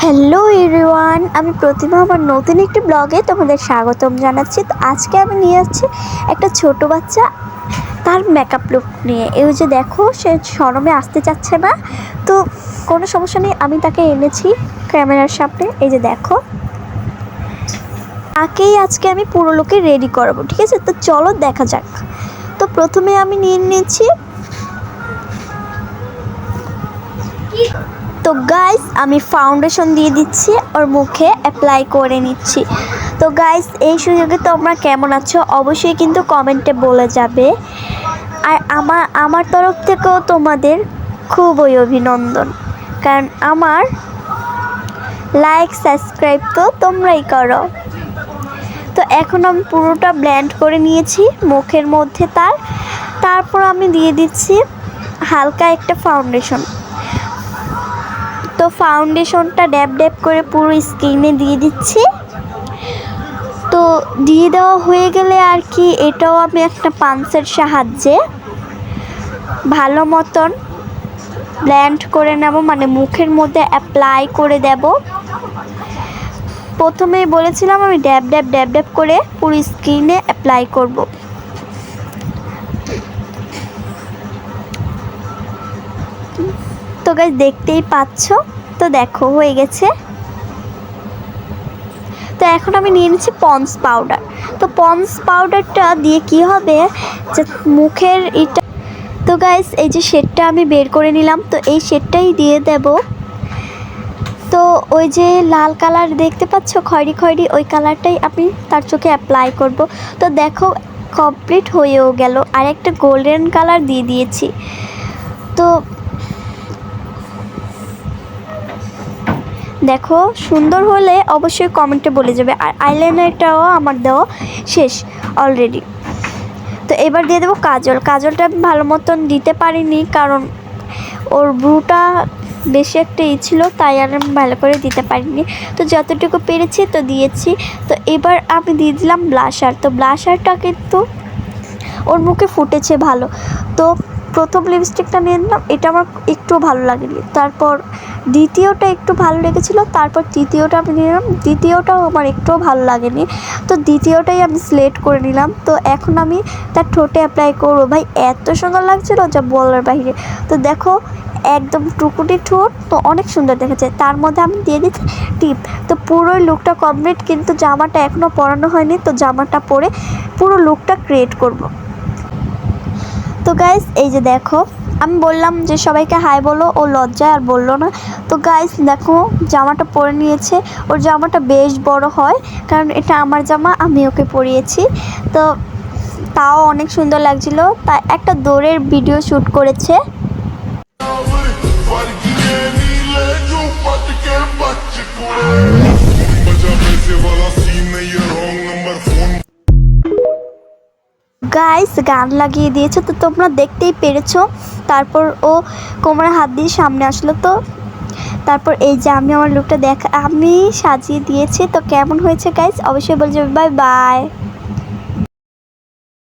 Hello everyone, আমি প্রতিমা আমার নতুন একটি ব্লগে তোমাদের স্বাগতম জানাচ্ছি। তো আজকে আমি নিয়ে যাচ্ছি একটা ছোট বাচ্চা তার মেকআপ লুক নিয়ে। এই যে দেখো, সে শরমে আসতে চাচ্ছে না, তো কোনো সমস্যা নেই, আমি তাকে এনেছি ক্যামেরার সামনে। এই যে দেখো, তাকেই আজকে আমি পুরো লুকে রেডি করাবো, ঠিক আছে? তো চলো দেখা যাক। তো প্রথমে আমি নিয়ে নিয়েছি, তো গাইস আমি ফাউন্ডেশন দিয়ে দিচ্ছি, ওর মুখে অ্যাপ্লাই করে নিচ্ছি। তো গাইস, এই সুযোগে তোমরা কেমন আছো অবশ্যই কিন্তু কমেন্টে বলে যাবে। আর আমার তরফ থেকেও তোমাদের খুবই অভিনন্দন, কারণ আমার লাইক সাবস্ক্রাইব তো তোমরাই করো। তো এখন আমি পুরোটা ব্লেন্ড করে নিয়েছি মুখের মধ্যে তারপর আমি দিয়ে দিচ্ছি হালকা একটা ফাউন্ডেশন। তো ফাউন্ডেশনটা ড্যাব ড্যাব করে পুরো স্কিনে দিয়ে দিচ্ছি। তো দিয়ে দেওয়া হয়ে গেলে আর কি, এটাও আমি একটা পাঞ্চের সাহায্যে ভালো মতন ব্লেন্ড করে নেব, মানে মুখের মধ্যে অ্যাপ্লাই করে দেব। প্রথমেই বলেছিলাম আমি ড্যাব ড্যাব ড্যাব ড্যাব করে পুরো স্কিনে অ্যাপ্লাই করব। তো গাইস দেখতেই পাচ্ছ, তো দেখো হয়ে গেছে। তো এখন আমি নিয়ে নিচ্ছি পন্ডস পাউডার। তো পন্ডস পাউডারটা দিয়ে কি হবে যে মুখের এটা, তো গাইস এই যে শেডটা আমি বের করে নিলাম, তো এই শেডটাই দিয়ে দেব। তো ওই যে লাল কালার দেখতে পাচ্ছ, খয়েরি খয়েরি, ওই কালারটাই আমি তার চোখে অ্যাপ্লাই করব। তো দেখো কমপ্লিট হয়েও গেল, আর একটা গোল্ডেন কালার দিয়ে দিয়েছি। তো দেখো সুন্দর হলে অবশ্যই কমেন্টে বলে যাবে। আর আইলাইনারটাও আমার দেওয়া শেষ অলরেডি। তো এবার দিয়ে দেবো কাজলটা আমি ভালো মতন দিতে পারিনি, কারণ ওর ব্রুটা বেশি একটা ছিল, তাই আর আমি ভালো করে দিতে পারিনি। তো যতটুকু পেরেছি তো দিয়েছি। তো এবার আমি দিয়ে দিলাম ব্লাশার। তো ব্লাশারটা কিন্তু ওর মুখে ফুটেছে ভালো। তো প্রথম লিপস্টিকটা নিয়ে নিলাম, এটা আমার একটু ভালো লাগেনি। তারপর দ্বিতীয়টা একটু ভালো লেগেছিলো, তারপর তৃতীয়টা আমি নিয়ে নিলাম, দ্বিতীয়টাও আমার একটুও ভালো লাগেনি। তো দ্বিতীয়টাই আমি সিলেক্ট করে নিলাম। তো এখন আমি তার ঠোঁটে অ্যাপ্লাই করবো। ভাই এত সুন্দর লাগছিলো যা বলার বাইরে। তো দেখো একদম টুকুটি ঠোঁট, তো অনেক সুন্দর দেখেছে। তার মধ্যে আমি দিয়ে দিচ্ছি টিপ। তো পুরো লুকটা কমপ্লিট, কিন্তু জামাটা এখনও পরানো হয়নি। তো জামাটা পরে পুরো লুকটা ক্রিয়েট করব। তো গাইস এই যে দেখো, আমি বললাম যে সবাইকে হাই বলো, ও লজ্জায় আর বললো না। তো গাইস দেখো জামাটা পরে নিয়েছে। ওর জামাটা বেশ বড় হয়, কারণ এটা আমার জামা, আমি ওকে পরিয়েছি। তো তাও অনেক সুন্দর লাগছিলো, তাই একটা দৌড়ের ভিডিও শ্যুট করেছে। গাইস গান লাগিয়ে দিয়েছে, তো তোমরা দেখতেই পেরেছো। তারপর ও কোমরে হাত দিয়ে সামনে আসলো। তো তারপর এই যে আমি আমার লুকটা আমি সাজিয়ে দিয়েছি। তো কেমন হয়েছে গাইস অবশ্যই বলবে। Bye bye.